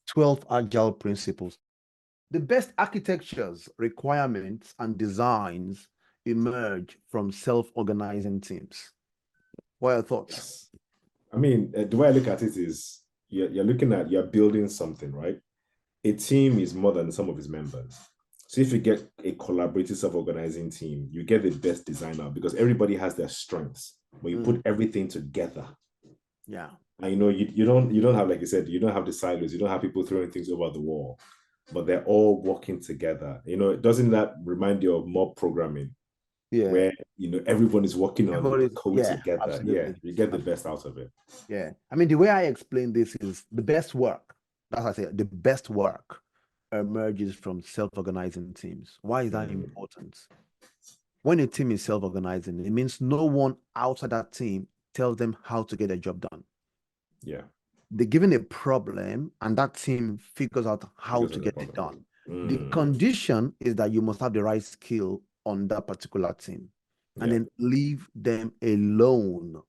12 Agile principles. The best architectures, requirements, and designs emerge from self-organizing teams. What are your thoughts? Yes. I mean, the way I look at it is you're looking at, you're building something, right? A team is more than some of its members. So if you get a collaborative self-organizing team, you get the best designer because everybody has their strengths. But you put everything together. Yeah. And you don't have, like you said, you don't have the silos, you don't have people throwing things over the wall, but they're all working together. Doesn't that remind you of mob programming? Yeah. Where everyone is working on Everybody, code yeah, together. Yeah, absolutely. you get the best out of it. Yeah. I mean, the way I explain this is the best work. That's what I say, the best work emerges from self-organizing teams. Why is that important? When a team is self-organizing, it means no one outside that team tells them how to get a job done. Yeah. They're given a problem and that team figures out how to get it done. The condition is that you must have the right skill on that particular team and then leave them alone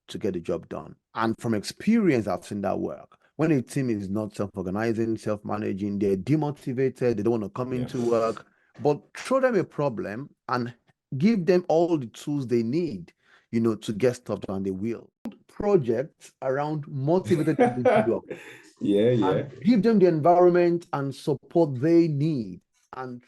to get the job done. And from experience, I've seen that work. When a team is not self-organizing, self-managing, they're demotivated, they don't want to come into work, but throw them a problem and give them all the tools they need, to get stuff done, they will. Projects around motivated individuals. Yeah. And give them the environment and support they need. And